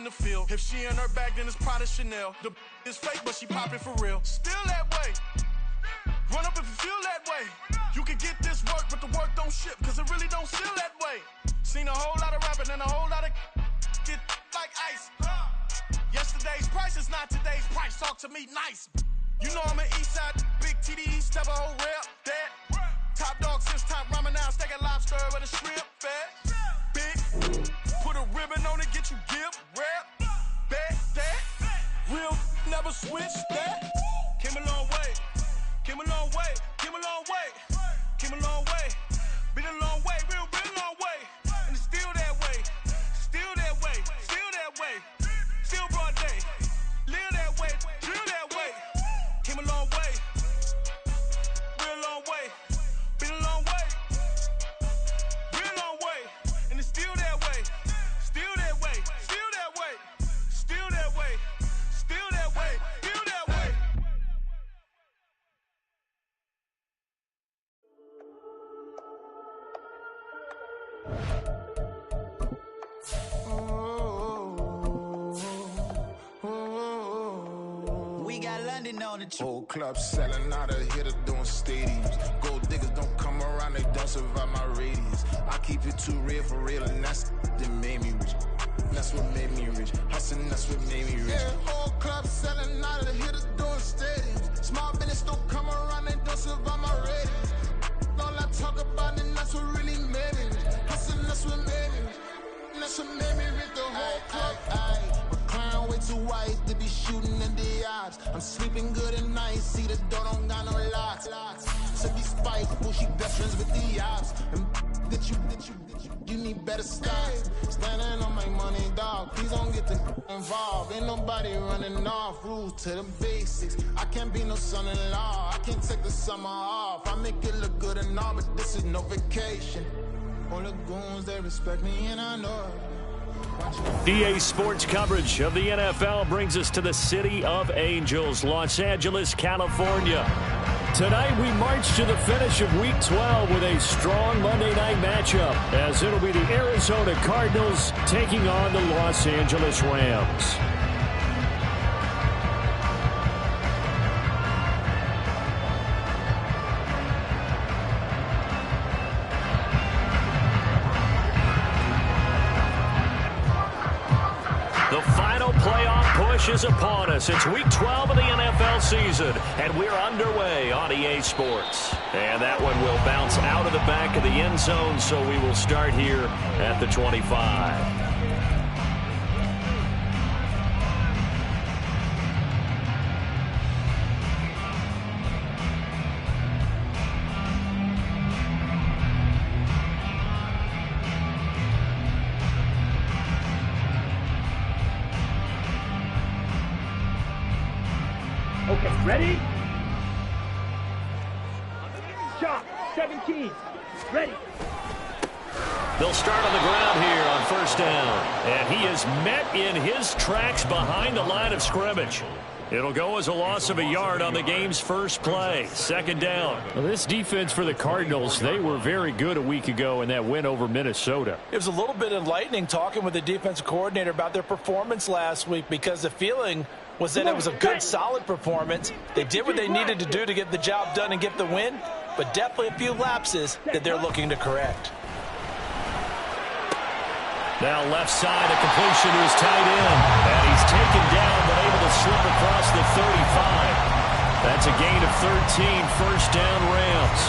in the field. If she in her bag, then it's Prada Chanel. The is fake, but she poppin' for real. Still that way. Run up if you feel that way. You can get this work, but the work don't ship, cause it really don't feel that way. Seen a whole lot of rapping and a whole lot of get like ice. Yesterday's price is not today's price. Talk to me nice. You know I'm an Eastside, big TDE, step a whole rep, that. Top dog, 6 top ramen now, steak and lobster with a shrimp, fat. Big, put a ribbon on it, get you give, rap, bet, that. Real, never switch, that. Came a long way, came a long way, came a long way, came a long way. Been a long way, real long way. And it's still that way, still that way, still that way. Still broad day, live that way, drill that way. Came a long way, real long way. Been a long way, real long way. And it's still that way, still that way, still that way, still that way, still that way, still that way. We got London on the Whole club selling out of hitter doing stadiums. Gold diggers don't come around, they don't survive my radius. I keep it too real for real, and that's that made me rich. That's what made me rich. Hustling, that's what made me rich. Yeah, whole club selling out of hitters doing stadiums. Small business don't come around, they don't survive my radius. All I talk about, and that's what really made me rich. Hustling, that's what made me rich. That's what made me rich. The whole club. McLaren way too white to be shooting in the odds. I'm sleeping good at night, see the door don't got no locks. So these spikes, bushy best friends with the ops. And you need better stocks. Standing on my money, dog. Please don't get involved. Ain't nobody running off. Rules to the basics. I can't be no son-in-law. I can't take the summer off. I make it look good and all, but this is no vacation. All the goons, they respect me and I know it. EA Sports coverage of the NFL brings us to the City of Angels, Los Angeles, California. Tonight we march to the finish of Week 12 with a strong Monday night matchup, as it'll be the Arizona Cardinals taking on the Los Angeles Rams. Is upon us. It's Week 12 of the NFL season, and we're underway on EA Sports. And that one will bounce out of the back of the end zone, so we will start here at the 25. Okay, ready? Shot, 17, ready. They'll start on the ground here on first down. And he is met in his tracks behind the line of scrimmage. It'll go as a loss of a yard on the game's first play. Second down. Well, this defense for the Cardinals, they were very good a week ago in that win over Minnesota. It was a little bit enlightening talking with the defensive coordinator about their performance last week, because the feeling was that it was a good, solid performance. They did what they needed to do to get the job done and get the win, but definitely a few lapses that they're looking to correct. Now left side, a completion to his tight end. And he's taken down, but able to slip across the 35. That's a gain of 13, first down Rams.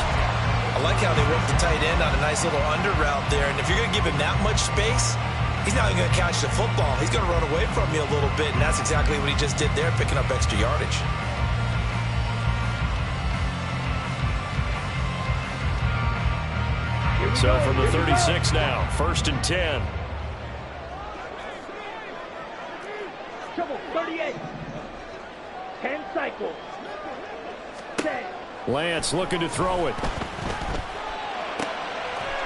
I like how they worked the tight end on a nice little under route there. And if you're going to give him that much space, he's not even going to catch the football. He's going to run away from you a little bit, and that's exactly what he just did there, picking up extra yardage. So from the 36 now, first and 10. Trouble, 38. 10 cycles. 10. Lance looking to throw it.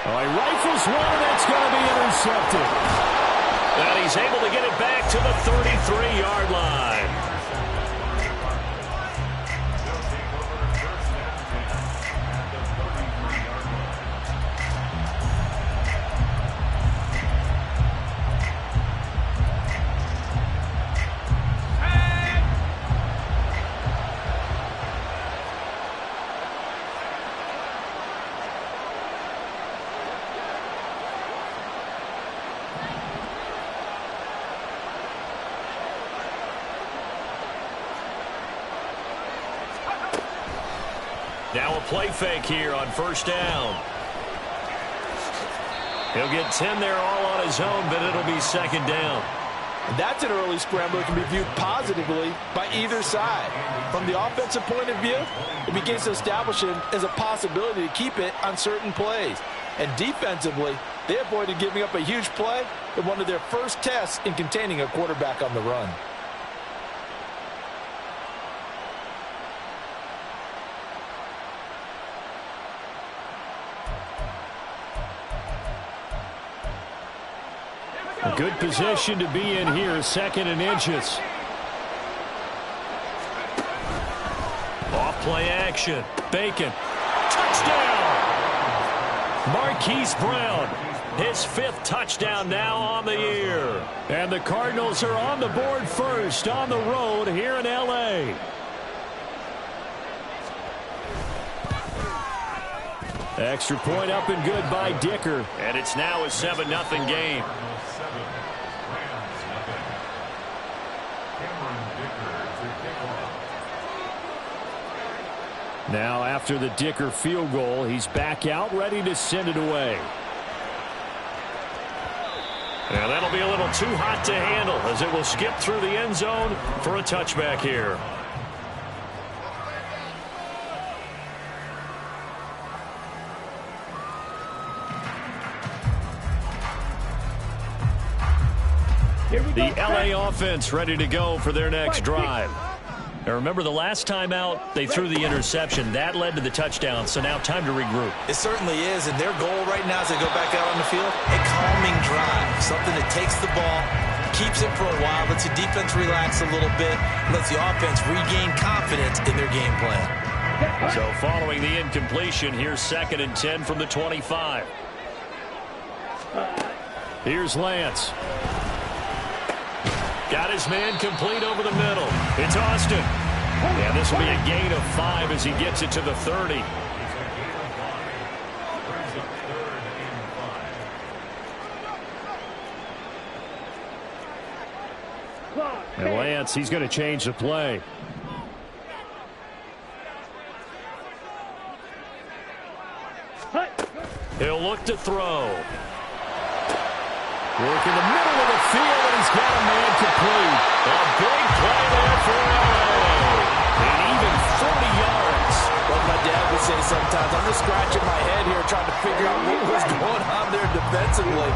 Oh, he rifles one, and that's going to be intercepted. And he's able to get it back to the 33-yard line. Now a play fake here on first down. He'll get 10 there all on his own, but it'll be second down. And that's an early scramble that can be viewed positively by either side. From the offensive point of view, it begins to establish it as a possibility to keep it on certain plays. And defensively, they avoided giving up a huge play in one of their first tests in containing a quarterback on the run. A good position to be in here, second and inches. Off play action. Bacon. Touchdown! Marquise Brown, his 5th touchdown now on the year. And the Cardinals are on the board first on the road here in L.A. Extra point up and good by Dicker. And it's now a 7-0 game. Now after the Dicker field goal, he's back out ready to send it away. And that'll be a little too hot to handle as it will skip through the end zone for a touchback here. The LA offense ready to go for their next drive. Now remember, the last time out, they threw the interception. That led to the touchdown, so now time to regroup. It certainly is, and their goal right now as they go back out on the field, a calming drive, something that takes the ball, keeps it for a while, lets the defense relax a little bit, lets the offense regain confidence in their game plan. So following the incompletion, here's 2nd and 10 from the 25. Here's Lance. Got his man complete over the middle. It's Austin. And this will be a gain of 5 as he gets it to the 30. And Lance, he's going to change the play. He'll look to throw. Work in the middle of the field, and he's got a man complete. A big play there for LA. And even 40 yards. What my dad would say sometimes, I'm just scratching my head here trying to figure out what was going on there defensively.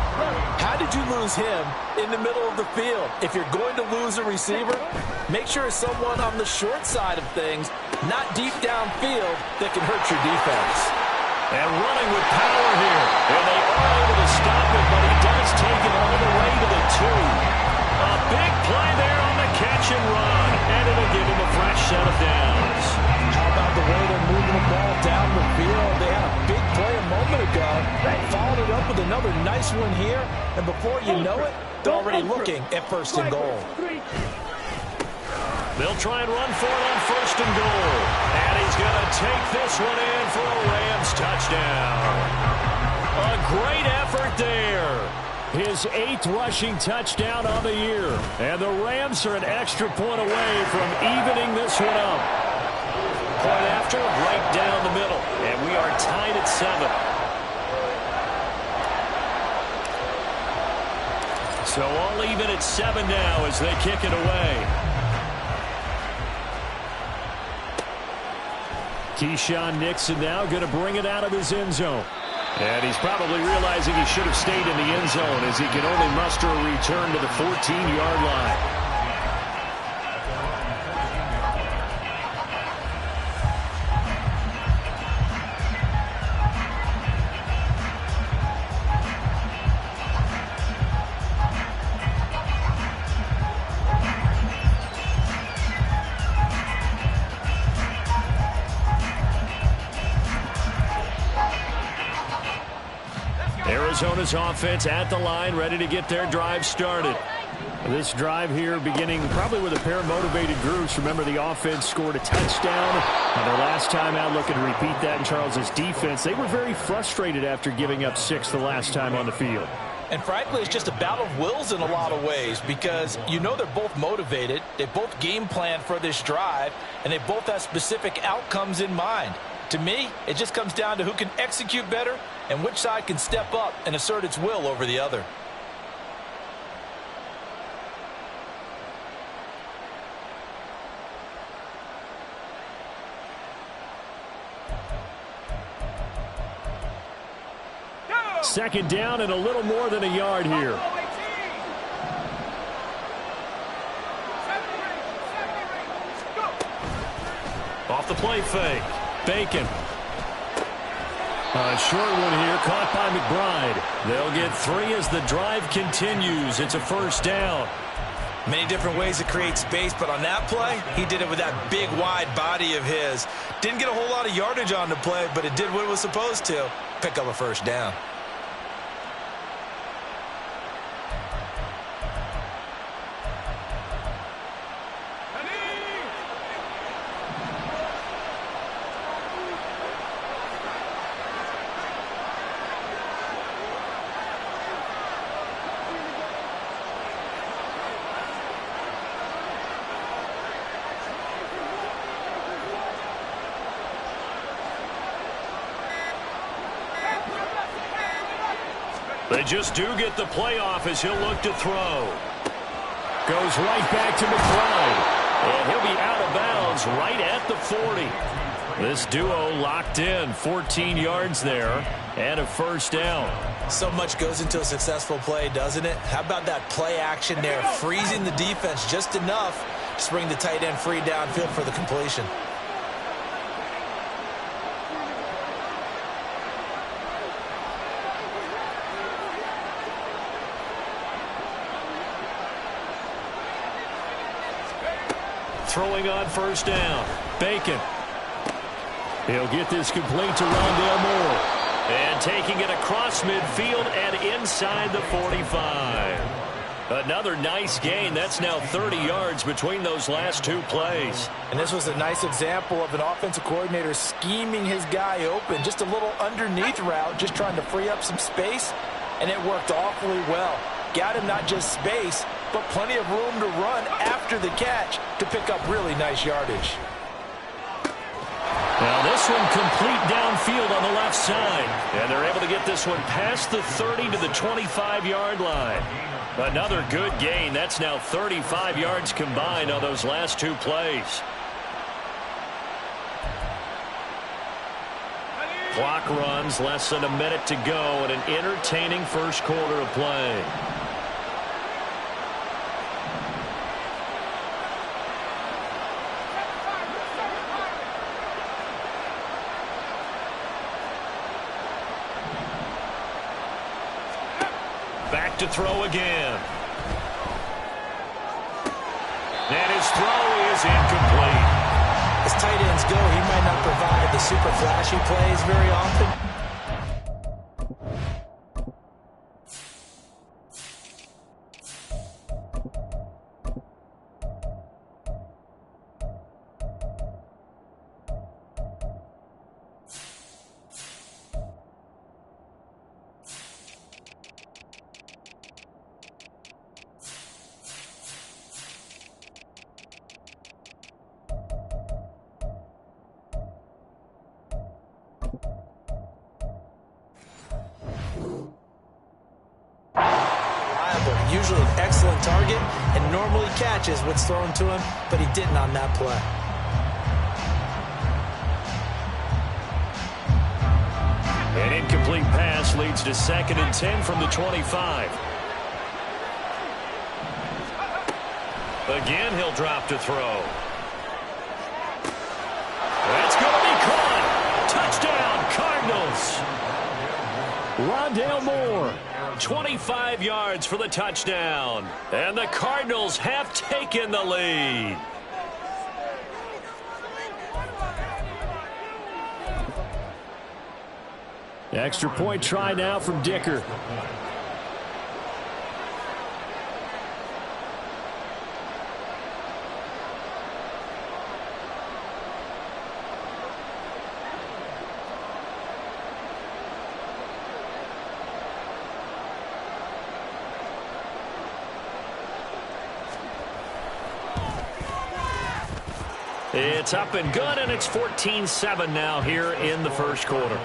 How did you lose him in the middle of the field? If you're going to lose a receiver, make sure it's someone on the short side of things, not deep downfield, that can hurt your defense. And running with power here. And they are able to stop it, but he does take it all the way to the 2. A big play there on the catch and run. And it'll give him a fresh set of downs. How about the way they're moving the ball down the field? They had a big play a moment ago. Followed it up with another nice one here. And before you know it, they're already looking at 1st and goal. They'll try and run for it on 1st and goal. And he's going to take this one in for a Rams touchdown. A great effort there. His 8th rushing touchdown of the year. And the Rams are an extra point away from evening this one up. Point after, right down the middle. And we are tied at 7. So all even at 7 now as they kick it away. Keyshawn Nixon now going to bring it out of his end zone. And he's probably realizing he should have stayed in the end zone as he can only muster a return to the 14-yard line. Arizona's offense at the line, ready to get their drive started. This drive here beginning probably with a pair of motivated groups. Remember, the offense scored a touchdown. And their last time out, looking to repeat that in Charles's defense. They were very frustrated after giving up 6 the last time on the field. And frankly, it's just a battle of wills in a lot of ways because you know they're both motivated. They both game plan for this drive, and they both have specific outcomes in mind. To me, it just comes down to who can execute better and which side can step up and assert its will over the other. Second down and a little more than a yard here. Off the play fake. Bacon. A short one here, caught by McBride. They'll get 3 as the drive continues. It's a first down. Many different ways to create space, but on that play, he did it with that big, wide body of his. Didn't get a whole lot of yardage on the play, but it did what it was supposed to. Pick up a first down. They just do get the playoff as he'll look to throw. Goes right back to McBride. And he'll be out of bounds right at the 40. This duo locked in, 14 yards there, and a first down. So much goes into a successful play, doesn't it? How about that play action there, freezing the defense just enough to bring the tight end free downfield for the completion. Throwing on first down. Bacon. He'll get this complete to Rondale Moore. And taking it across midfield and inside the 45. Another nice gain. That's now 30 yards between those last 2 plays. And this was a nice example of an offensive coordinator scheming his guy open. Just a little underneath route, just trying to free up some space. And it worked awfully well. Got him not just space, but plenty of room to run after the catch to pick up really nice yardage. Now this one complete downfield on the left side. And they're able to get this one past the 30 to the 25-yard line. Another good gain. That's now 35 yards combined on those last 2 plays. Clock runs, less than a minute to go, and an entertaining first quarter of play. Back to throw again. And his throw is incomplete. As tight ends go, he might not provide the super flashy plays very often. Usually an excellent target and normally catches what's thrown to him, but he didn't on that play. An incomplete pass leads to 2nd and 10 from the 25. Again, he'll drop to throw. That's going to be caught. Touchdown, Cardinals. Rondale Moore. 25 yards for the touchdown. And the Cardinals have taken the lead. Extra point try now from Dicker. It's up and good, and it's 14-7 now here in the first quarter.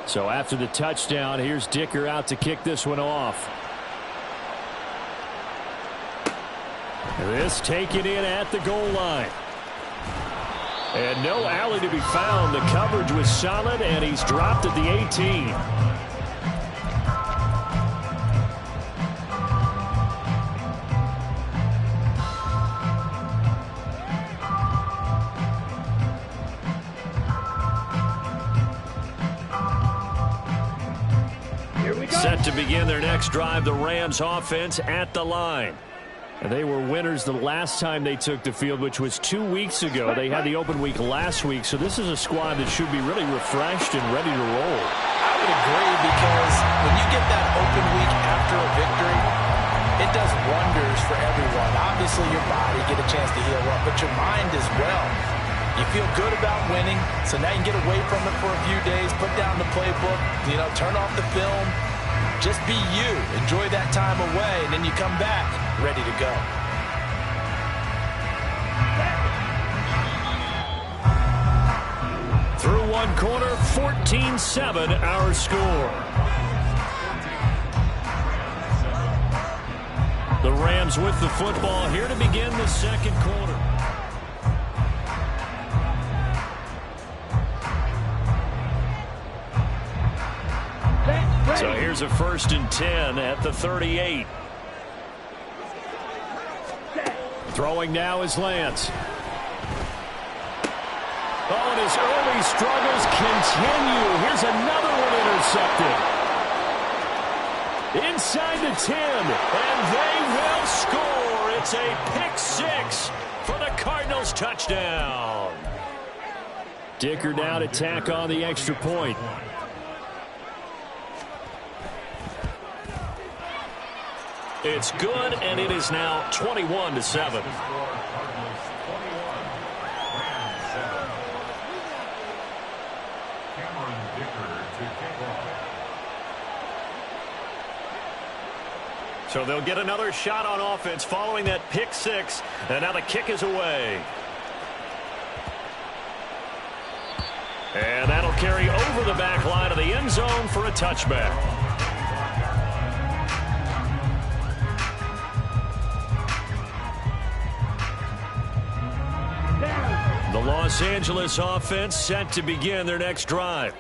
So after the touchdown, here's Dicker out to kick this one off. This taken in at the goal line. And no alley to be found. The coverage was solid, and he's dropped at the 18. Set to begin their next drive, the Rams offense at the line. And they were winners the last time they took the field, which was 2 weeks ago. They had the open week last week, so this is a squad that should be really refreshed and ready to roll. I would agree, because when you get that open week after a victory, it does wonders for everyone. Obviously, your body get a chance to heal up, but your mind as well. You feel good about winning, so now you can get away from it for a few days, put down the playbook, turn off the film. Just be you. Enjoy that time away, and then you come back ready to go. Through one quarter, 14-7 our score. The Rams with the football here to begin the second quarter. So here's a 1st and 10 at the 38. Throwing now is Lance. Oh, and his early struggles continue. Here's another one intercepted. Inside the 10, and they will score. It's a pick-6 for the Cardinals touchdown. Dicker now to tack on the extra point. It's good, and it is now 21-7. So they'll get another shot on offense following that pick-6, and now the kick is away. And that'll carry over the back line of the end zone for a touchback. The Los Angeles offense set to begin their next drive.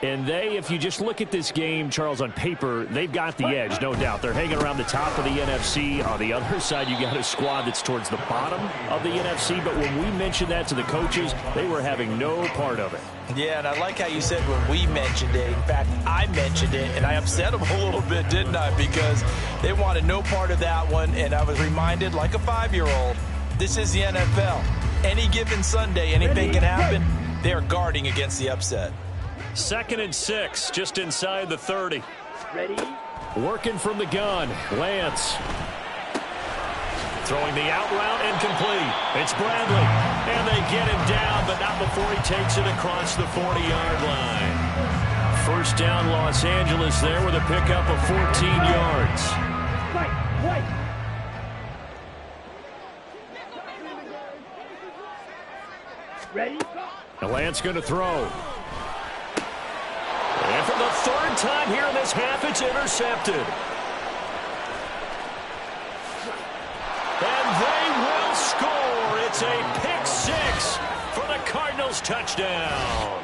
And if you just look at this game, Charles, on paper, they've got the edge, no doubt. They're hanging around the top of the NFC. On the other side, you got a squad that's towards the bottom of the NFC. But when we mentioned that to the coaches, they were having no part of it. Yeah, and I like how you said when we mentioned it. In fact, I mentioned it, and I upset them a little bit, didn't I? Because they wanted no part of that one, and I was reminded, like a 5-year-old, this is the NFL. Any given Sunday, anything can happen. They are guarding against the upset. 2nd and 6, just inside the 30. Ready? Working from the gun, Lance. Throwing the out route incomplete. It's Bradley. And they get him down, but not before he takes it across the 40-yard line. 1st down, Los Angeles there with a pickup of 14 yards. White. Ready? Now Lance going to throw. And for the 3rd time here in this half, it's intercepted. And they will score. It's a pick-6 for the Cardinals touchdown.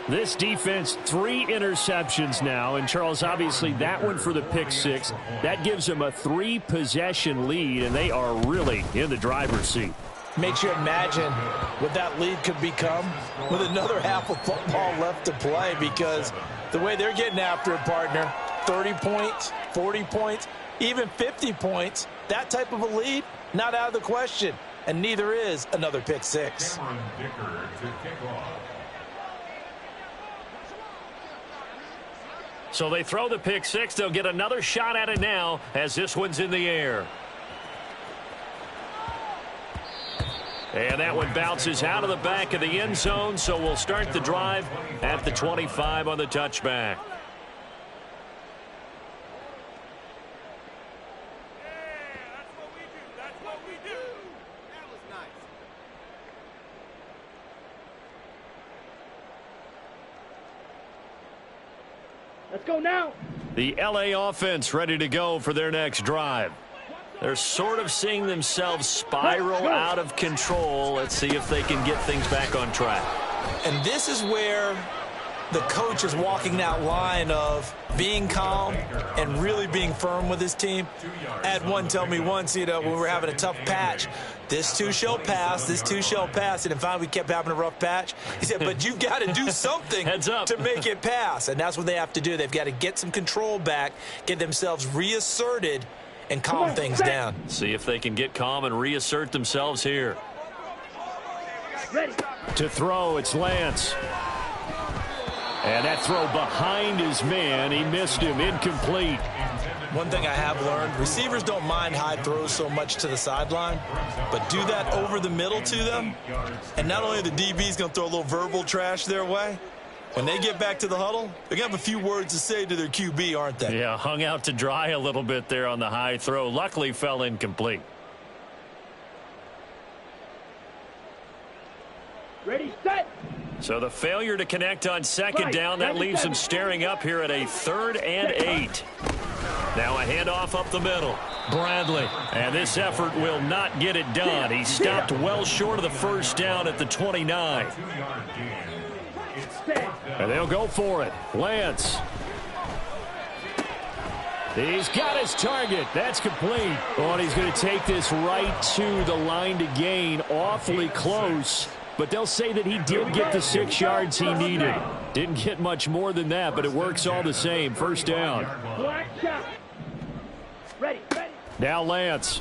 This defense, 3 interceptions now. And, Charles, obviously that one for the pick-6. That gives them a 3-possession lead, and they are really in the driver's seat. Makes you imagine what that lead could become with another half of football left to play, because the way they're getting after it, partner, 30 points, 40 points, even 50 points, that type of a lead, not out of the question, and neither is another pick-6. So they throw the pick six. They'll get another shot at it now as this one's in the air. And that one bounces out of the back of the end zone, so we'll start the drive at the 25 on the touchback. Let's go now. The LA offense ready to go for their next drive. They're sort of seeing themselves spiral out of control. Let's see if they can get things back on track. And this is where the coach is walking that line of being calm and really being firm with his team. I had one tell me once, when we were having a tough patch, this too shall pass, this too shall pass. And finally we kept having a rough patch. He said, but you've got to do something to make it pass. And that's what they have to do. They've got to get some control back, get themselves reasserted, and calm things down. See if they can get calm and reassert themselves here. Ready. To throw, it's Lance. And that throw behind his man. He missed him. Incomplete. One thing I have learned, receivers don't mind high throws so much to the sideline, but do that over the middle to them, and not only are the DBs going to throw a little verbal trash their way, when they get back to the huddle, they're going to have a few words to say to their QB, aren't they? Yeah, hung out to dry a little bit there on the high throw. Luckily fell incomplete. Ready, set. So the failure to connect on second down, that leaves them staring up here at a 3rd and 8. Now a handoff up the middle. Bradley. And this effort will not get it done. He stopped well short of the first down at the 29. And they'll go for it. Lance. He's got his target. That's complete. Oh, and he's going to take this right to the line to gain. Awfully close. But they'll say that he did get the 6 yards he needed. Didn't get much more than that, but it works all the same. First down. Ready. Now Lance.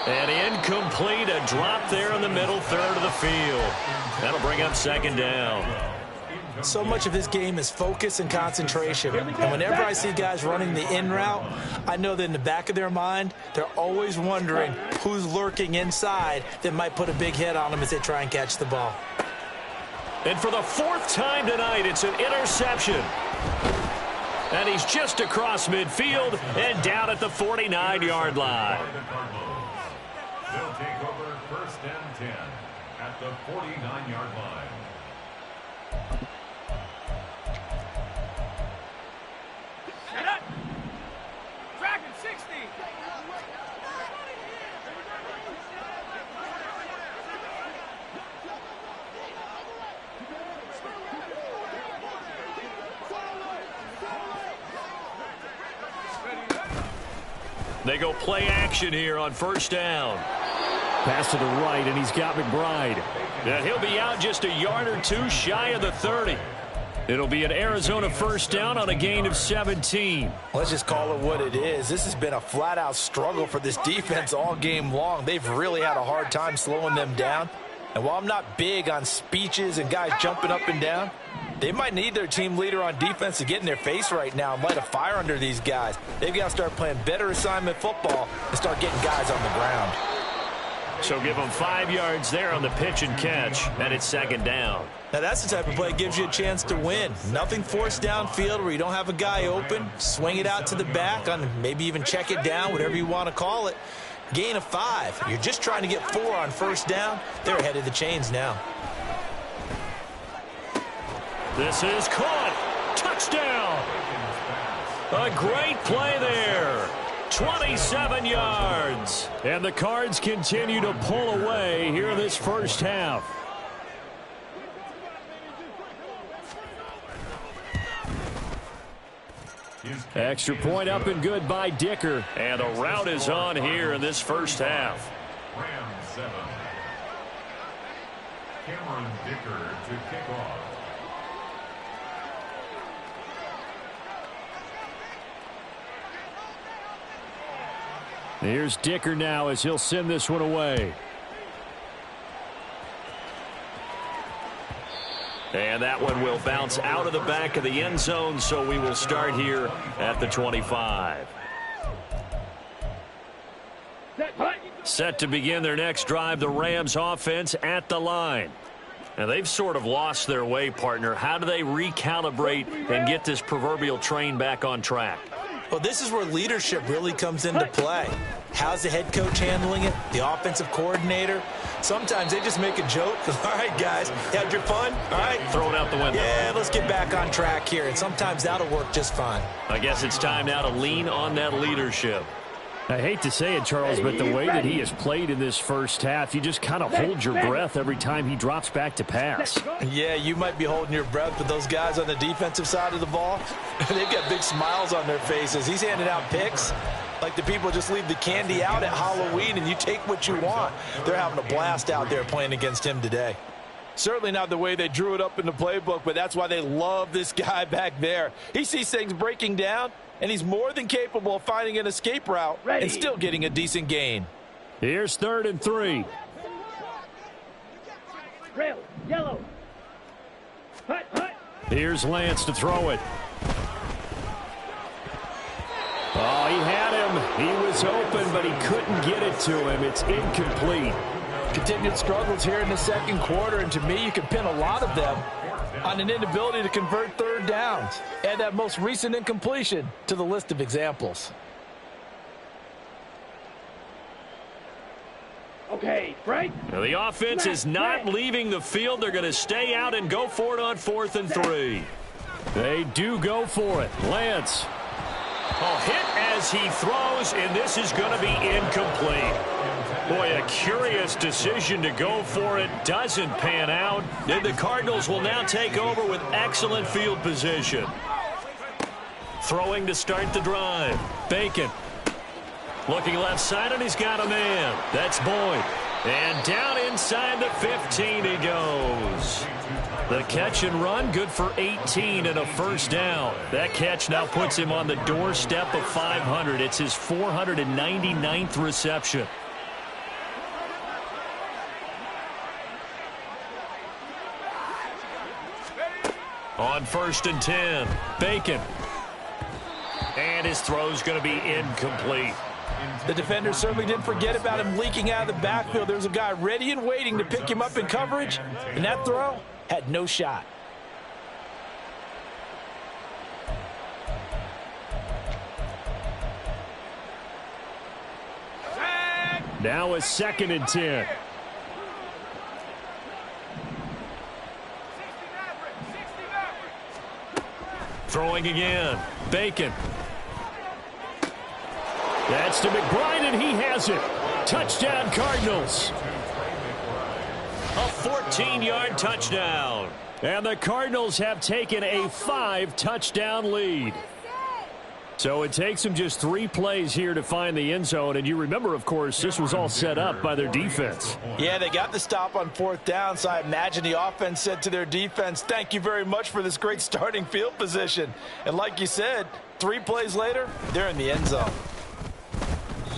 And incomplete. A drop there in the middle third of the field. That'll bring up second down. So much of this game is focus and concentration. And whenever I see guys running the in route, I know that in the back of their mind, they're always wondering who's lurking inside that might put a big hit on them as they try and catch the ball. And for the 4th time tonight, it's an interception. And he's just across midfield and down at the 49-yard line. They'll take over 1st and 10 at the 49-yard line. Set up. Dragon 60. They go play action here on first down. Pass to the right, and he's got McBride. And he'll be out just a yard or two shy of the 30. It'll be an Arizona first down on a gain of 17. Let's just call it what it is. This has been a flat-out struggle for this defense all game long. They've really had a hard time slowing them down. And while I'm not big on speeches and guys jumping up and down, they might need their team leader on defense to get in their face right now and light a fire under these guys. They've got to start playing better assignment football and start getting guys on the ground. So give them 5 yards there on the pitch and catch, and it's second down. Now that's the type of play that gives you a chance to win. Nothing forced downfield where you don't have a guy open. Swing it out to the back, on maybe even check it down, whatever you want to call it. Gain of 5. You're just trying to get 4 on first down. They're ahead of the chains now. This is caught. Touchdown. A great play there. 27 yards. And the Cards continue to pull away here this first half. Extra point up and good by Dicker. And the route is on here in this first half. Rams 7. Cameron Dicker to kick off. Here's Dicker now as he'll send this one away. And that one will bounce out of the back of the end zone, so we will start here at the 25. Set to begin their next drive, the Rams offense at the line. And they've sort of lost their way, partner. How do they recalibrate and get this proverbial train back on track? Well, this is where leadership really comes into play. How's the head coach handling it? The offensive coordinator? Sometimes they just make a joke. All right, guys, had your fun? All right. Throw it out the window. Yeah, let's get back on track here. And sometimes that'll work just fine. I guess it's time now to lean on that leadership. I hate to say it, Charles, but the way that he has played in this first half, you just kind of hold your breath every time he drops back to pass. Yeah, you might be holding your breath, but those guys on the defensive side of the ball, they've got big smiles on their faces. He's handing out picks like the people just leave the candy out at Halloween and you take what you want. They're having a blast out there playing against him today. Certainly not the way they drew it up in the playbook, but that's why they love this guy back there. He sees things breaking down, and he's more than capable of finding an escape route and still getting a decent gain. Here's 3rd and 3. Rail, yellow. Hut, hut. Here's Lance to throw it. Oh, he had him. He was open, but he couldn't get it to him. It's incomplete. Continued struggles here in the second quarter, and to me, you can pin a lot of them on an inability to convert third downs. Add that most recent incompletion to the list of examples. Okay, Frank. Now the offense is not leaving the field. They're going to stay out and go for it on 4th and 3. They do go for it. Lance. Oh, hit as he throws, and this is going to be incomplete. Boy, a curious decision to go for it. Doesn't pan out. And the Cardinals will now take over with excellent field position. Throwing to start the drive. Bacon. Looking left side, and he's got a man. That's Boyd. And down inside the 15 he goes. The catch and run, good for 18 and a first down. That catch now puts him on the doorstep of 500. It's his 499th reception. On 1st and 10, Bacon. And his throw's going to be incomplete. The defender certainly didn't forget about him leaking out of the backfield. There's a guy ready and waiting to pick him up in coverage, and that throw had no shot. Now a 2nd and 10. Throwing again. Bacon. That's to McBride, and he has it. Touchdown, Cardinals. A 14-yard touchdown. And the Cardinals have taken a 5-touchdown lead. So it takes them just 3 plays here to find the end zone. And you remember, of course, this was all set up by their defense. Yeah, they got the stop on 4th down, so I imagine the offense said to their defense, thank you very much for this great starting field position. And like you said, 3 plays later, they're in the end zone.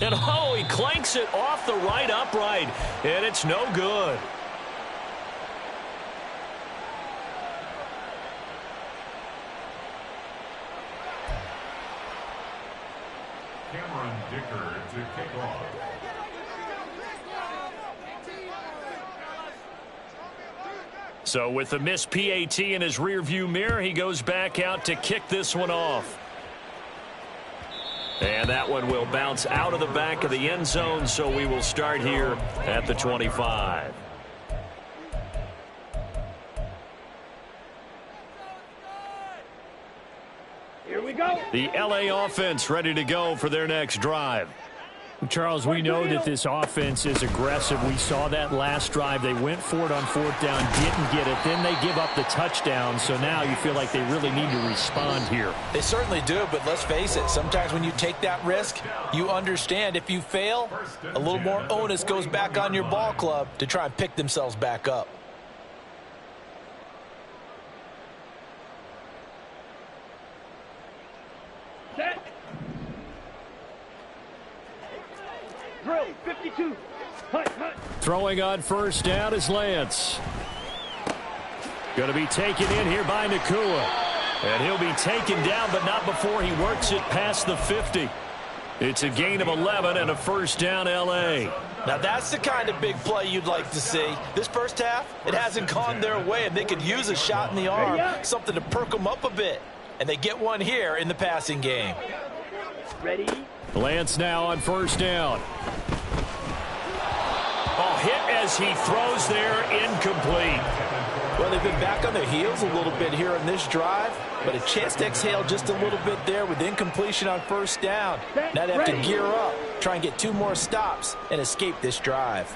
And oh, he clanks it off the right upright, and it's no good. Cameron Dicker to kick off. So with the missed PAT in his rearview mirror, he goes back out to kick this one off. And that one will bounce out of the back of the end zone, so we will start here at the 25. Here we go. The LA offense ready to go for their next drive. Charles, we know that this offense is aggressive. We saw that last drive. They went for it on 4th down, didn't get it. Then they give up the touchdown. So now you feel like they really need to respond here. They certainly do, but let's face it. Sometimes when you take that risk, you understand if you fail, a little more onus goes back on your ball club to try and pick themselves back up. Set. Drill, 52. Hut, hut. Throwing on 1st down is Lance. Going to be taken in here by Nacua. And he'll be taken down, but not before he works it past the 50. It's a gain of 11 and a first down, L.A. Now that's the kind of big play you'd like to see. This first half, it hasn't gone their way, and they could use a shot in the arm, something to perk them up a bit. And they get one here in the passing game. Ready? Lance now on first down. Oh, hit as he throws there, incomplete. Well, they've been back on their heels a little bit here in this drive, but a chance to exhale just a little bit there with incompletion on first down. Now they have to gear up, try and get 2 more stops, and escape this drive.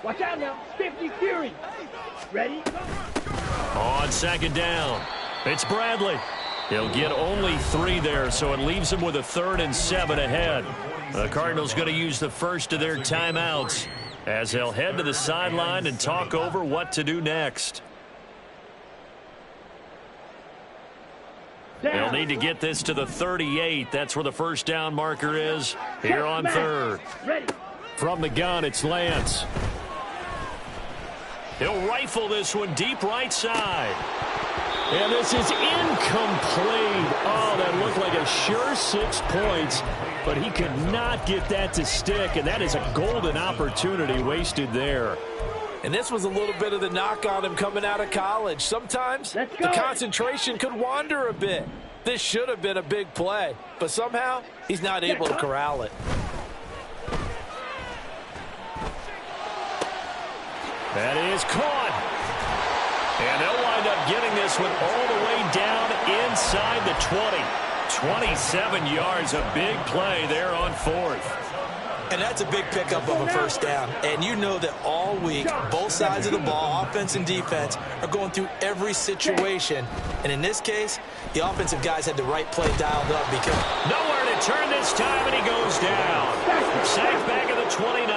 Watch out now. 50 Fury. Ready? On second down, it's Bradley. He'll get only 3 there, so it leaves him with a 3rd and 7 ahead. The Cardinals going to use the first of their timeouts as they'll head to the sideline and talk over what to do next. They'll need to get this to the 38. That's where the first down marker is here on 3rd. From the gun, it's Lance. He'll rifle this one deep right side. And this is incomplete. Oh, that looked like a sure 6 points, but he could not get that to stick, and that is a golden opportunity wasted there. And this was a little bit of the knock on him coming out of college. Sometimes the concentration could wander a bit. This should have been a big play, but somehow he's not able to corral it. That is caught. And they'll wind up getting this one all the way down inside the 20. 27 yards, a big play there on 4th. And that's a big pickup of a first down. And you know that all week, both sides of the ball, offense and defense, are going through every situation. And in this case, the offensive guys had the right play dialed up because nowhere to turn this time, and he goes down. Sacked back at the 29.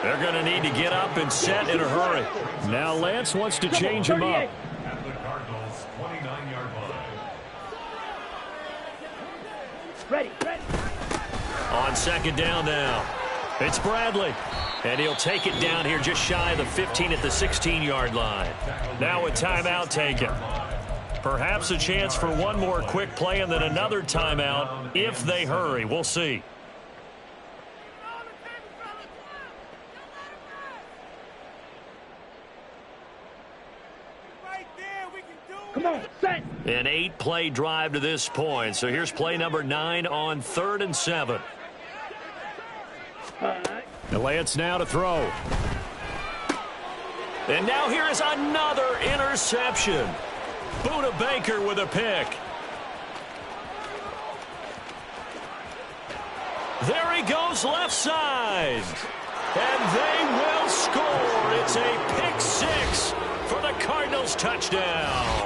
They're going to need to get up and set in a hurry. Now Lance wants to change him up. At the Cardinals' 29-yard line. Ready. On second down now, it's Bradley. And he'll take it down here just shy of the 15 at the 16-yard line. Now a timeout taken. Perhaps a chance for one more quick play and then another timeout if they hurry. We'll see. Come on, set. An 8-play drive to this point. So here's play number 9 on 3rd and 7. Lance now to throw. And now here is another interception. Buda Baker with a pick. There he goes left side. And they will score. It's a pick 6 for the Cardinals touchdown.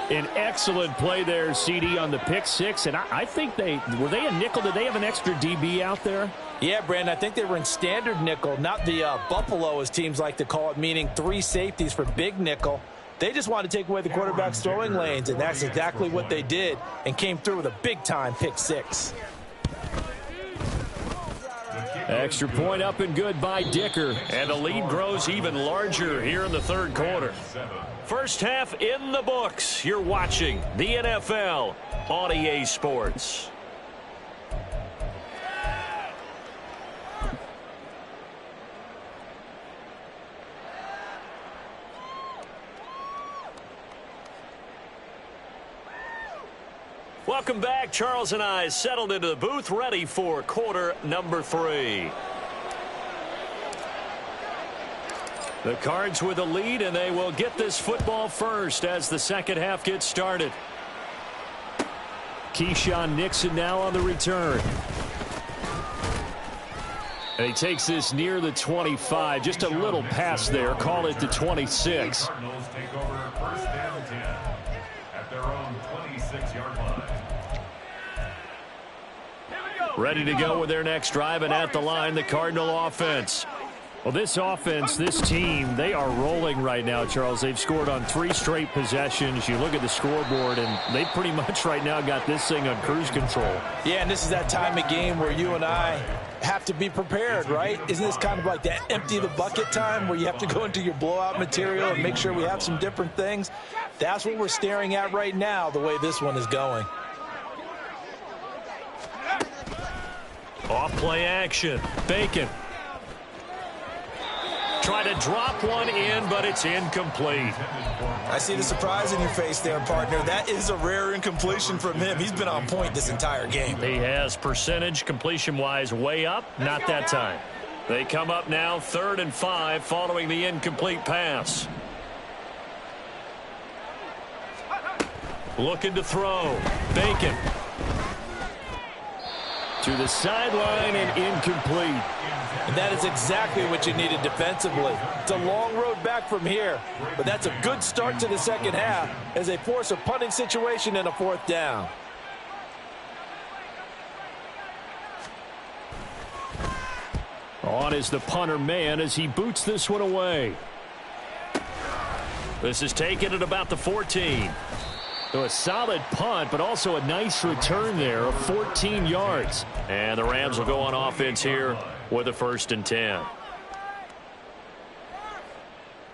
An excellent play there, CD, on the pick 6. And I think were they a nickel? Did they have an extra DB out there? Yeah, Brandon, I think they were in standard nickel, not the Buffalo, as teams like to call it, meaning 3 safeties for big nickel. They just wanted to take away the quarterback's throwing lanes, and that's exactly what they did and came through with a big-time pick 6. Extra point up and good by Dicker. And the lead grows even larger here in the 3rd quarter. First half in the books. You're watching the NFL on EA Sports. Welcome back. Charles and I settled into the booth, ready for quarter number 3. The Cards with a lead, and they will get this football first as the second half gets started. Keyshawn Nixon now on the return. And he takes this near the 25. Just a little pass there. Call it the 26. Cardinals take over first and 10 at their own 26-yard line. Ready to go with their next drive, and at the line, the Cardinal offense. Well, this offense, this team, they are rolling right now, Charles. They've scored on 3 straight possessions. You look at the scoreboard, and they pretty much right now got this thing on cruise control. Yeah, and this is that time of game where you and I have to be prepared, right? Isn't this kind of like that empty the bucket time where you have to go into your blowout material and make sure we have some different things? That's what we're staring at right now, the way this one is going. Off play action. Bacon. Try to drop one in, but it's incomplete. I see the surprise in your face there, partner. That is a rare incompletion from him. He's been on point this entire game. He has percentage completion-wise way up. Not that time. They come up now 3rd and 5 following the incomplete pass. Looking to throw. Bacon. To the sideline and incomplete. And that is exactly what you needed defensively. It's a long road back from here, but that's a good start to the second half as they force a punting situation and a 4th down. On is the punter man as he boots this one away. This is taken at about the 14. So a solid punt, but also a nice return there of 14 yards. And the Rams will go on offense here with a 1st and 10.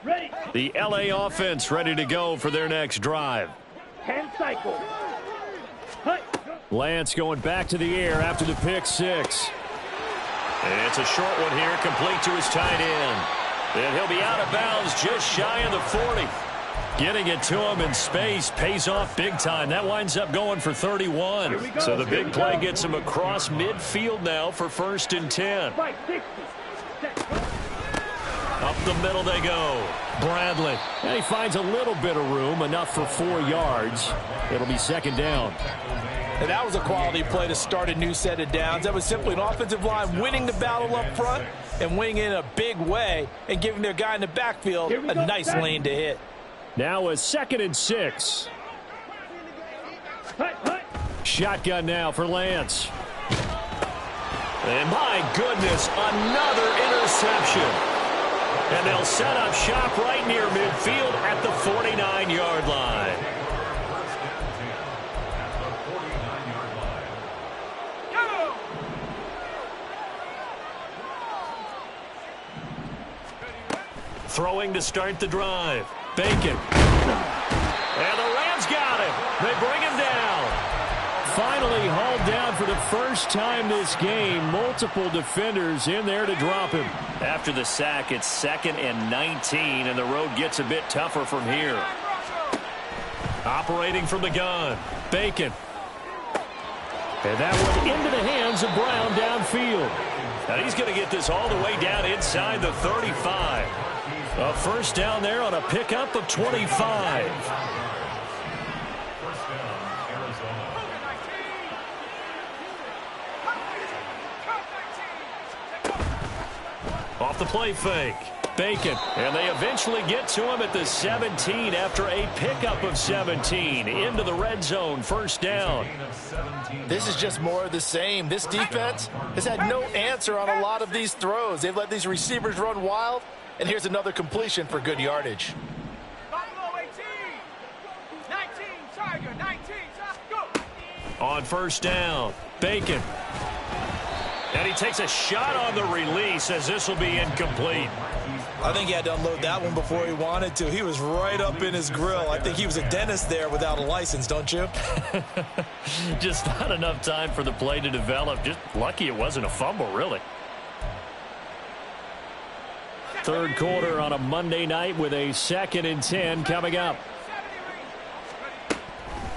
Ready. The LA offense ready to go for their next drive. 10 cycles. Hut. Lance going back to the air after the pick 6. And it's a short one here, complete to his tight end. And he'll be out of bounds just shy of the 40. Getting it to him in space pays off big time. That winds up going for 31. So the big play gets him across midfield now for 1st and 10. Up the middle they go. Bradley. And he finds a little bit of room, enough for 4 yards. It'll be 2nd down. And that was a quality play to start a new set of downs. That was simply an offensive line winning the battle up front and winning in a big way and giving their guy in the backfield a nice lane to hit. Now a 2nd and 6. Shotgun now for Lance. And my goodness, another interception. And they'll set up shop right near midfield at the 49-yard line. Throwing to start the drive. Bacon. And the Rams got him. They bring him down. Finally hauled down for the first time this game. Multiple defenders in there to drop him. After the sack, it's 2nd and 19, and the road gets a bit tougher from here. Operating from the gun. Bacon. And that one into the hands of Brown downfield. And he's going to get this all the way down inside the 35. A 1st down there on a pickup of 25. Off the play fake. Bacon. And they eventually get to him at the 17 after a pickup of 17. Into the red zone. 1st down. This is just more of the same. This defense has had no answer on a lot of these throws. They've let these receivers run wild. And here's another completion for good yardage. On 1st down, Bacon. And he takes a shot on the release as this will be incomplete. I think he had to unload that one before he wanted to. He was right up in his grill. I think he was a dentist there without a license, don't you? Just not enough time for the play to develop. Just lucky it wasn't a fumble, really. 3rd quarter on a Monday night with a 2nd and 10 coming up.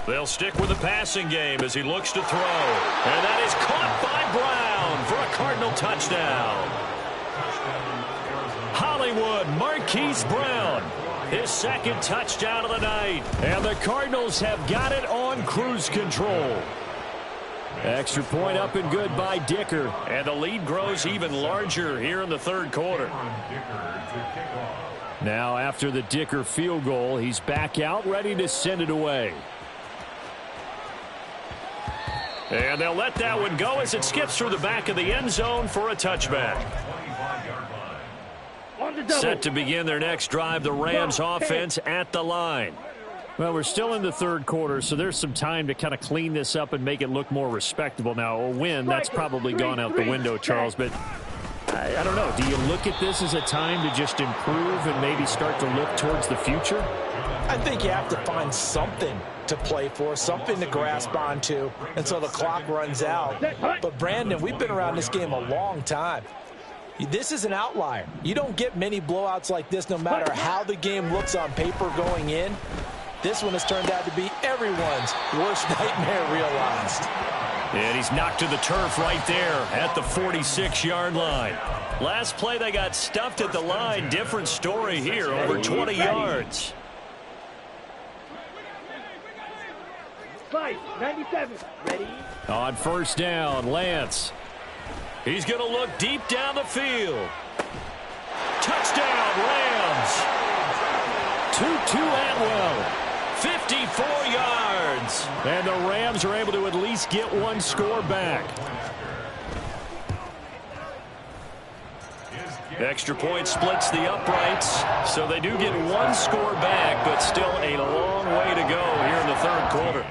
They'll stick with the passing game as he looks to throw. And that is caught by Brown for a Cardinal touchdown. Hollywood Marquise Brown, his 2nd touchdown of the night. And the Cardinals have got it on cruise control. Extra point up and good by Dicker. And the lead grows even larger here in the 3rd quarter. Now after the Dicker field goal, he's back out ready to send it away. And they'll let that one go as it skips through the back of the end zone for a touchback. On the double. Set to begin their next drive, the Rams offense at the line. Well, we're still in the third quarter, so there's some time to kind of clean this up and make it look more respectable. Now, a win, that's probably gone out the window, Charles, but I don't know. Do you look at this as a time to just improve and maybe start to look towards the future? I think you have to find something to play for, something to grasp onto until the clock runs out. But, Brandon, we've been around this game a long time. This is an outlier. You don't get many blowouts like this no matter how the game looks on paper going in. This one has turned out to be everyone's worst nightmare realized. And he's knocked to the turf right there at the 46-yard line. Last play, they got stuffed at the line. Different story here, over 20 yards. 97. Ready? On first down, Lance. He's going to look deep down the field. Touchdown, Rams. Tutu Atwell. 54 yards. And the Rams are able to at least get one score back. Extra point splits the uprights, so they do get one score back, but still a long way to go here in the third quarter.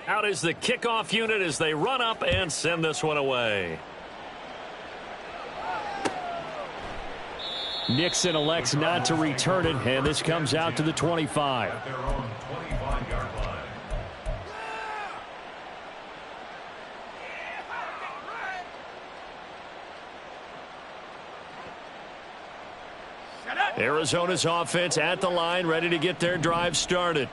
Out is the kickoff unit as they run up and send this one away. Nixon elects not to return it, and this comes out to the 25. At their own 25-yard line. Arizona's offense at the line, ready to get their drive started.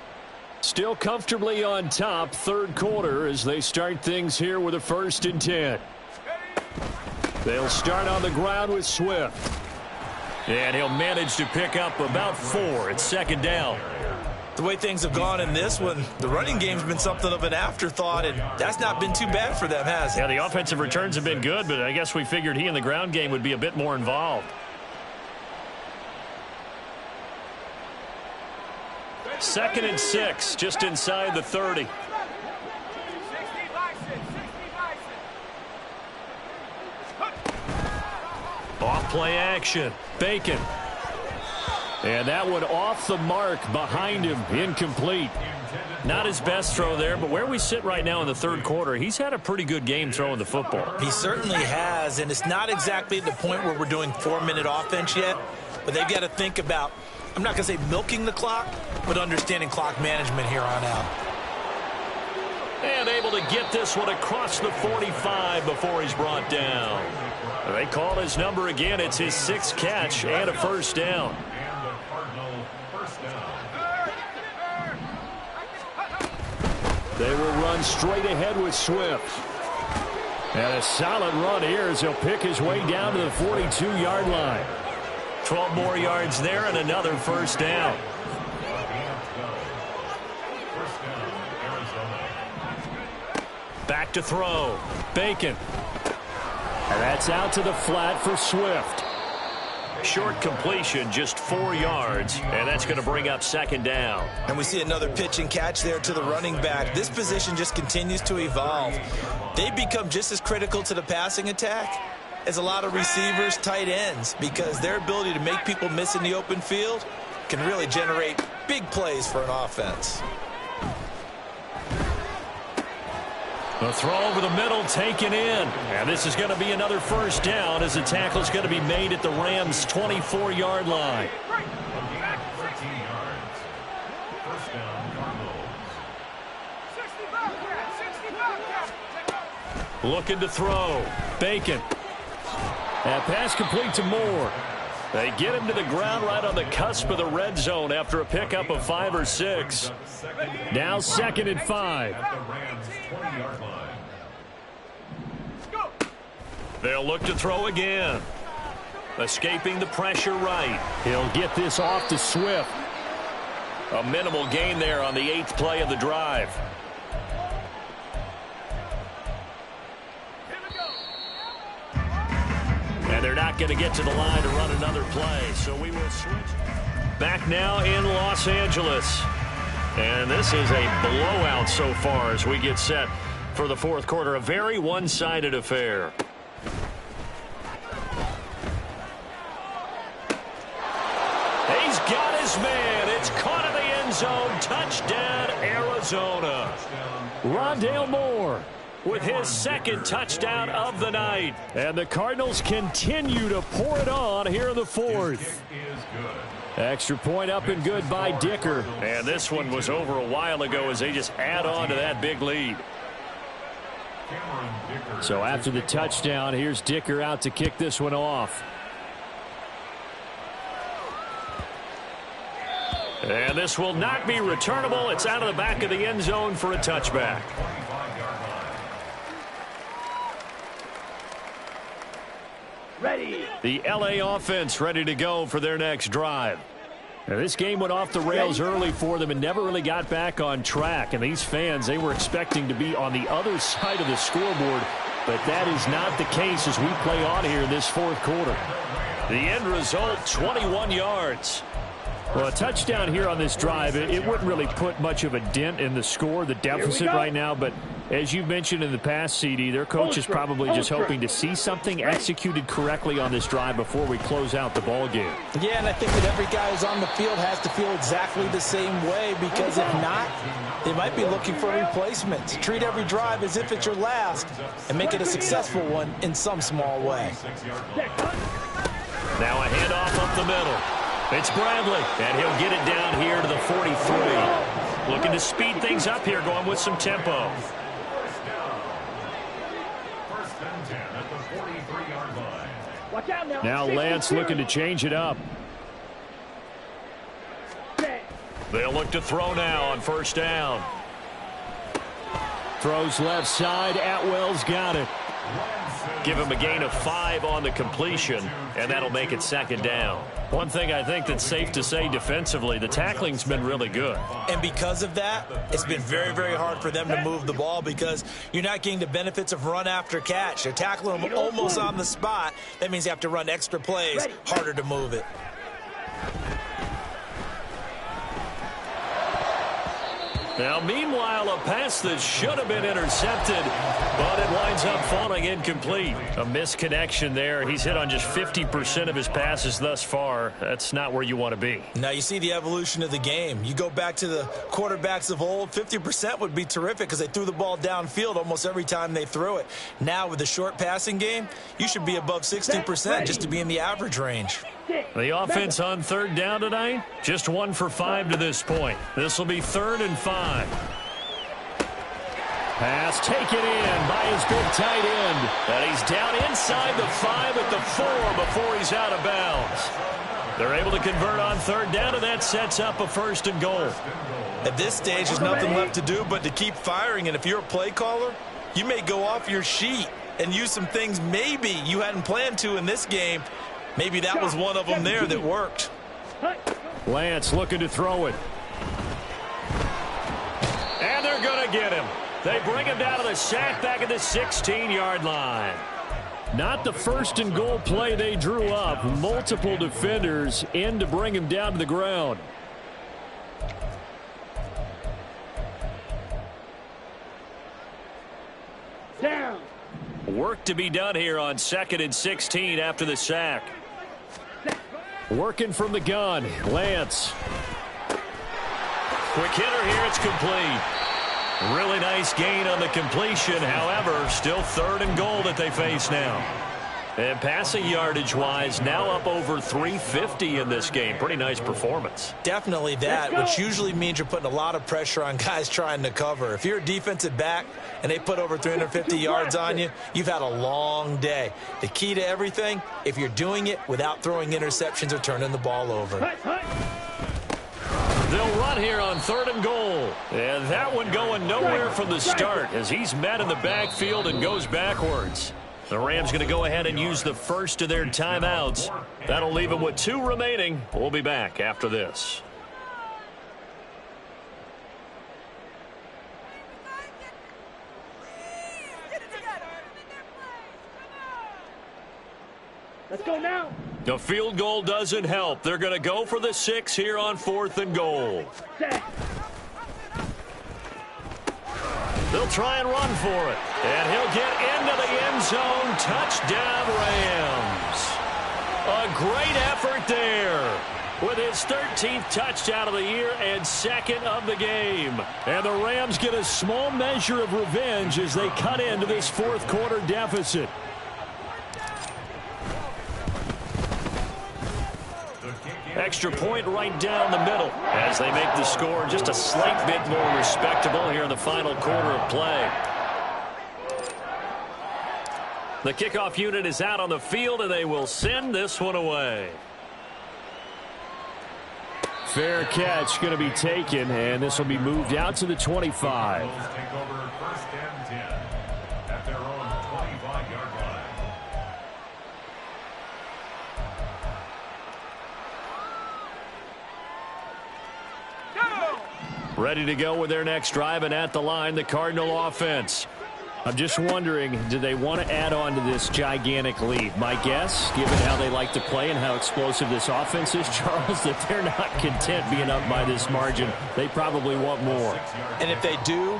Still comfortably on top, third quarter, as they start things here with a 1st and 10. They'll start on the ground with Swift. And he'll manage to pick up about 4 at 2nd down. The way things have gone in this one, the running game's been something of an afterthought, and that's not been too bad for them, has it? Yeah, the offensive returns have been good, but I guess we figured he in the ground game would be a bit more involved. 2nd and 6, just inside the 30. Off play action. Bacon. And that one off the mark behind him. Incomplete. Not his best throw there, but where we sit right now in the third quarter, he's had a pretty good game throwing the football. He certainly has, and it's not exactly the point where we're doing 4-minute offense yet, but they've got to think about, I'm not going to say milking the clock, but understanding clock management here on out. And able to get this one across the 45 before he's brought down. They call his number again. It's his 6th catch and a 1st down. And the Cardinal first down. They will run straight ahead with Swift. And a solid run here as he'll pick his way down to the 42-yard line. 12 more yards there and another 1st down. First down, Arizona. Back to throw. Bacon. And that's out to the flat for Swift. Short completion, just 4 yards, and that's going to bring up 2nd down. And we see another pitch and catch there to the running back. This position just continues to evolve. They become just as critical to the passing attack as a lot of receivers, tight ends, because their ability to make people miss in the open field can really generate big plays for an offense. The throw over the middle taken in. And this is going to be another 1st down as the tackle is going to be made at the Rams' 24-yard line. 13 yards. First down, Cardinals. Looking to throw. Bacon. And pass complete to Moore. They get him to the ground right on the cusp of the red zone after a pickup of 5 or 6. Now 2nd and 5. At the Rams' 20-yard line. They'll look to throw again. Escaping the pressure right. He'll get this off to Swift. A minimal gain there on the 8th play of the drive. And they're not going to get to the line to run another play. So we will switch. Back now in Los Angeles. And this is a blowout so far as we get set for the fourth quarter. A very one-sided affair. He's got his man. It's caught in the end zone. Touchdown, Arizona. Rondale Moore with his second touchdown of the night. And the Cardinals continue to pour it on here in the fourth. Extra point up and good by Dicker. And this one was over a while ago as they just add on to that big lead. So after the touchdown, here's Dicker out to kick this one off. And this will not be returnable. It's out of the back of the end zone for a touchback. Ready. The LA offense ready to go for their next drive. Now, this game went off the rails early for them and never really got back on track. And these fans, they were expecting to be on the other side of the scoreboard. But that is not the case as we play on here in this fourth quarter. The end result, 21 yards. Well, a touchdown here on this drive, it wouldn't really put much of a dent in the score, the deficit right now. But as you've mentioned in the past, CD, their coach is probably just hoping to see something executed correctly on this drive before we close out the ball game. Yeah, and I think that every guy who's on the field has to feel exactly the same way, because if not, they might be looking for replacements. Treat every drive as if it's your last and make it a successful one in some small way. Now a handoff up the middle. It's Bradley, and he'll get it down here to the 43. Looking to speed things up here, going with some tempo. First and 10 at the 43-yard line. Watch out now. Now Lance looking to change it up. They'll look to throw now on first down. Throws left side. Atwell's got it. Give him a gain of 5 on the completion, and that'll make it second down. One thing I think that's safe to say defensively, the tackling's been really good. And because of that, it's been very, very hard for them to move the ball because you're not getting the benefits of run after catch. They're tackling them almost on the spot. That means you have to run extra plays, harder to move it. Now, meanwhile, a pass that should have been intercepted, but it winds up falling incomplete. A misconnection there. He's hit on just 50% of his passes thus far. That's not where you want to be. Now, you see the evolution of the game. You go back to the quarterbacks of old, 50% would be terrific because they threw the ball downfield almost every time they threw it. Now, with the short passing game, you should be above 60% just to be in the average range. The offense on third down tonight, just 1 for 5 to this point. This will be 3rd and 5. Pass taken in by his big tight end. And he's down inside the 5 at the 4 before he's out of bounds. They're able to convert on third down, and that sets up a 1st and goal. At this stage, there's nothing left to do but to keep firing. And if you're a play caller, you may go off your sheet and use some things maybe you hadn't planned to in this game. Maybe that was one of them there that worked. Lance looking to throw it. And they're going to get him. They bring him down to the sack back at the 16-yard line. Not the 1st and goal play they drew up. Multiple defenders in to bring him down to the ground. Down. Work to be done here on 2nd and 16 after the sack. Working from the gun, Lance. Quick hitter here, it's complete. Really nice gain on the completion. However, still 3rd and goal that they face now. And passing yardage-wise, now up over 350 in this game. Pretty nice performance. Definitely that, which usually means you're putting a lot of pressure on guys trying to cover. If you're a defensive back and they put over 350 yards on you, you've had a long day. The key to everything, if you're doing it without throwing interceptions or turning the ball over. They'll run here on 3rd and goal. And that one going nowhere from the start as he's met in the backfield and goes backwards. The Rams going to go ahead and use the first of their timeouts. That'll leave them with 2 remaining. We'll be back after this. Let's go now. The field goal doesn't help. They're going to go for the 6 here on 4th and goal. Set. They'll try and run for it. And he'll get into the end zone. Touchdown, Rams. A great effort there with his 13th touchdown of the year and 2nd of the game. And the Rams get a small measure of revenge as they cut into this 4th quarter deficit. Extra point right down the middle as they make the score just a slight bit more respectable here in the final quarter of play. The kickoff unit is out on the field, and they will send this one away. Fair catch going to be taken, and this will be moved out to the 25. Take over 1st and 10 at their own 25-yard line. Ready to go with their next drive, and at the line, the Cardinal offense. I'm just wondering, do they want to add on to this gigantic lead? My guess, given how they like to play and how explosive this offense is, Charles, that they're not content being up by this margin. They probably want more. And if they do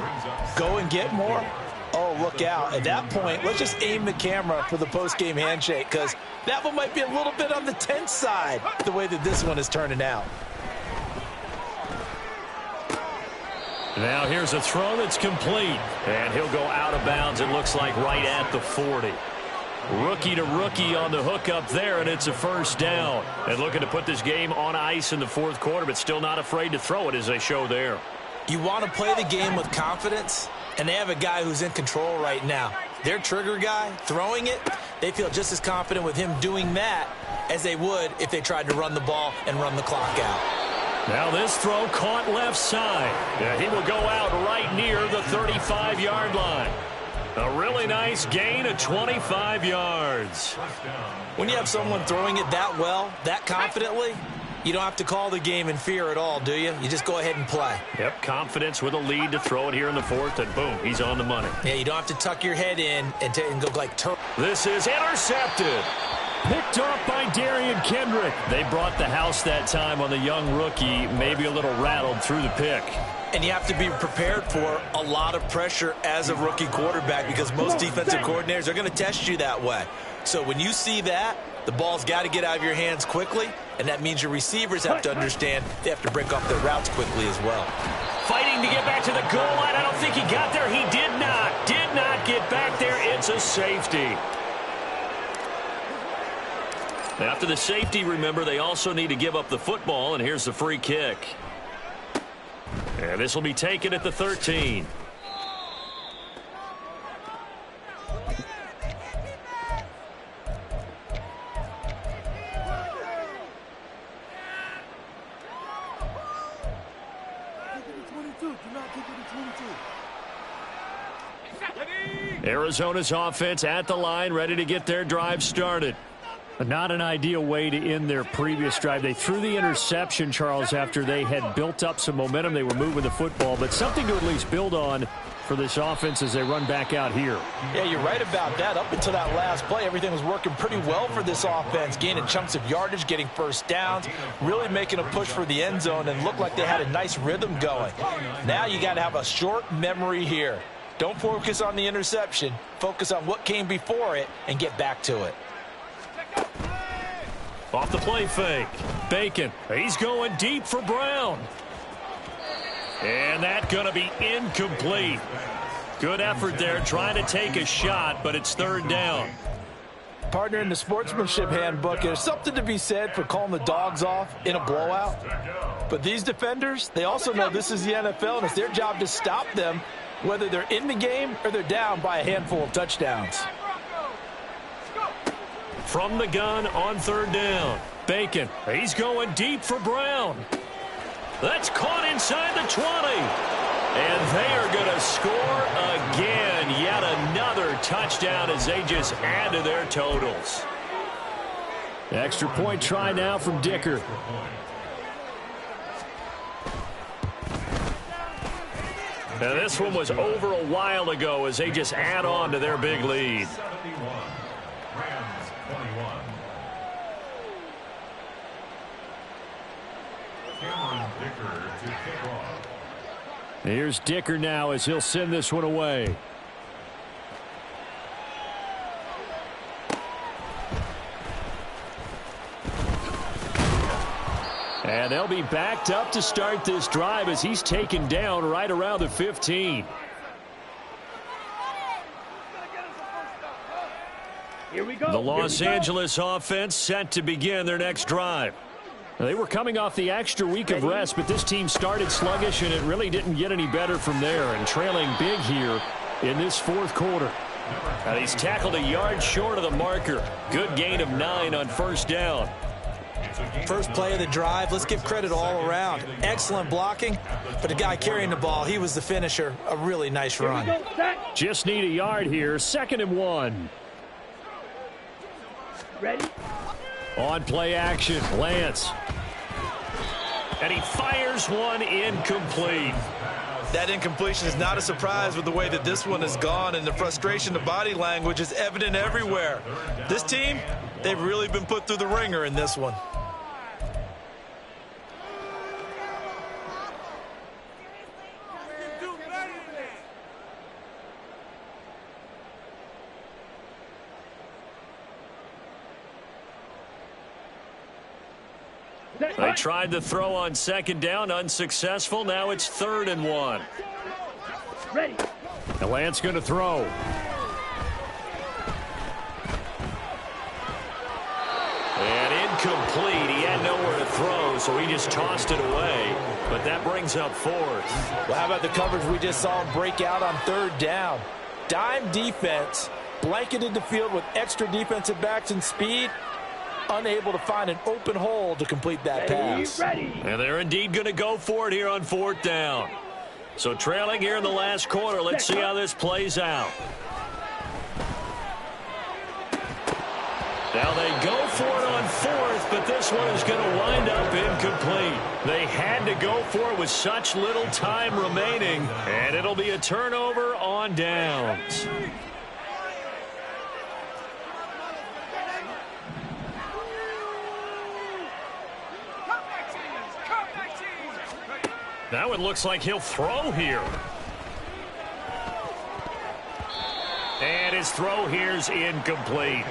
go and get more, oh, look out. At that point, let's just aim the camera for the post-game handshake, because that one might be a little bit on the tense side, the way that this one is turning out. Now here's a throw that's complete, and he'll go out of bounds, it looks like, right at the 40. Rookie to rookie on the hook up there, and it's a 1st down. And looking to put this game on ice in the 4th quarter, but still not afraid to throw it as they show there. You want to play the game with confidence, and they have a guy who's in control right now. Their trigger guy, throwing it, they feel just as confident with him doing that as they would if they tried to run the ball and run the clock out. Now this throw caught left side. Yeah, he will go out right near the 35-yard line. A really nice gain of 25 yards. When you have someone throwing it that well, that confidently, you don't have to call the game in fear at all, do you? You just go ahead and play. Yep, confidence with a lead to throw it here in the 4th, and boom, he's on the money. Yeah, you don't have to tuck your head in and go like turtle. This is intercepted. Picked off by Darian Kendrick. They brought the house that time on the young rookie, maybe a little rattled through the pick. And you have to be prepared for a lot of pressure as a rookie quarterback, because most defensive coordinators are going to test you that way. So when you see that, the ball's got to get out of your hands quickly, and that means your receivers have to understand they have to break off their routes quickly as well. Fighting to get back to the goal line. I don't think he got there. He did not get back there. It's a safety. After the safety, remember, they also need to give up the football, and here's the free kick. And this will be taken at the 13. Arizona's offense at the line, ready to get their drive started. Not an ideal way to end their previous drive. They threw the interception, Charles, after they had built up some momentum. They were moving the football, but something to at least build on for this offense as they run back out here. Yeah, you're right about that. Up until that last play, everything was working pretty well for this offense, gaining chunks of yardage, getting 1st downs, really making a push for the end zone, and looked like they had a nice rhythm going. Now you got to have a short memory here. Don't focus on the interception. Focus on what came before it and get back to it. Off the play fake. Bacon. He's going deep for Brown. And that's going to be incomplete. Good effort there trying to take a shot, but it's 3rd down. Partner, in the sportsmanship handbook, there's something to be said for calling the dogs off in a blowout. But these defenders, they also know this is the NFL, and it's their job to stop them, whether they're in the game or they're down by a handful of touchdowns. From the gun on 3rd down. Bacon. He's going deep for Brown. That's caught inside the 20. And they are going to score again. Yet another touchdown as they just add to their totals. Extra point try now from Dicker. Now this one was over a while ago as they just add on to their big lead. Cameron Dicker to kick off. Here's Dicker now as he'll send this one away. And they'll be backed up to start this drive as he's taken down right around the 15. Here we go. The Los Angeles offense set to begin their next drive. They were coming off the extra week of rest, but this team started sluggish, and it really didn't get any better from there, and trailing big here in this fourth quarter. And he's tackled a yard short of the marker. Good gain of 9 on first down. First play of the drive, let's give credit all around. Excellent blocking, but the guy carrying the ball, he was the finisher. A really nice run. Just need a yard here. 2nd and 1. Ready? On play action, Lance. And he fires one incomplete. That incompletion is not a surprise with the way that this one has gone, and the frustration, the body language is evident everywhere. This team, they've really been put through the ringer in this one. They tried the throw on 2nd down, unsuccessful. Now it's 3rd and 1. Ready. And Lance going to throw. And incomplete. He had nowhere to throw, so he just tossed it away. But that brings up 4th. Well, how about the coverage we just saw him break out on 3rd down? Dime defense, blanketed the field with extra defensive backs and speed. Unable to find an open hole to complete that pass. Ready. And they're indeed going to go for it here on 4th down. So trailing here in the last quarter. Let's see how this plays out. Now they go for it on 4th, but this one is going to wind up incomplete. They had to go for it with such little time remaining, and it'll be a turnover on downs. Now it looks like he'll throw here. And his throw here's incomplete.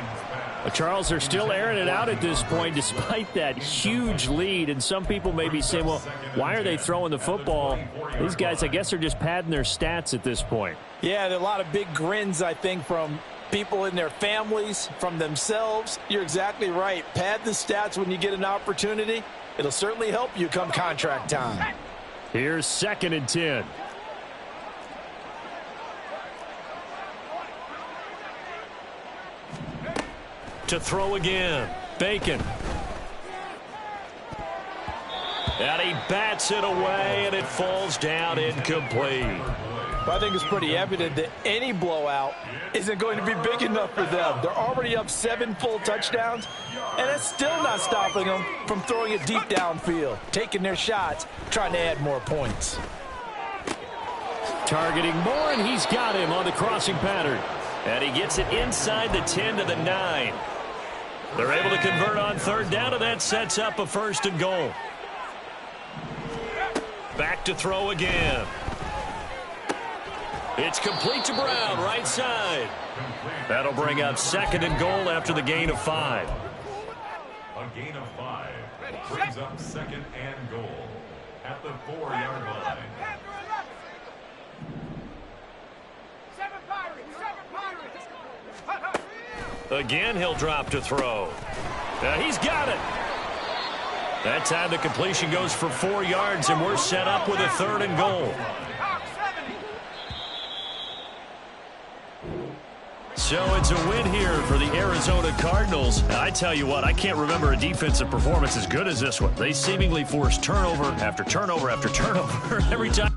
Charles, they're still airing it out at this point despite that huge lead. And some people may be saying, well, why are they throwing the football? These guys, I guess, are just padding their stats at this point. Yeah, there are a lot of big grins, I think, from people in their families, from themselves. You're exactly right. Pad the stats when you get an opportunity. It'll certainly help you come contract time. Here's 2nd and 10. To throw again. Bacon. And he bats it away, and it falls down incomplete. But I think it's pretty evident that any blowout isn't going to be big enough for them. They're already up 7 full touchdowns, and that's still not stopping them from throwing it deep downfield, taking their shots, trying to add more points. Targeting Moore, and he's got him on the crossing pattern. And he gets it inside the 10 to the 9. They're able to convert on 3rd down, and that sets up a 1st and goal. Back to throw again. It's complete to Brown, right side. That'll bring up 2nd and goal after the gain of 5. A gain of 5 brings up 2nd and goal at the 4-yard line. Again, he'll drop to throw. He's got it. That time the completion goes for 4 yards, and we're set up with a 3rd and goal. So it's a win here for the Arizona Cardinals. I tell you what, I can't remember a defensive performance as good as this one. They seemingly forced turnover after turnover after turnover every time.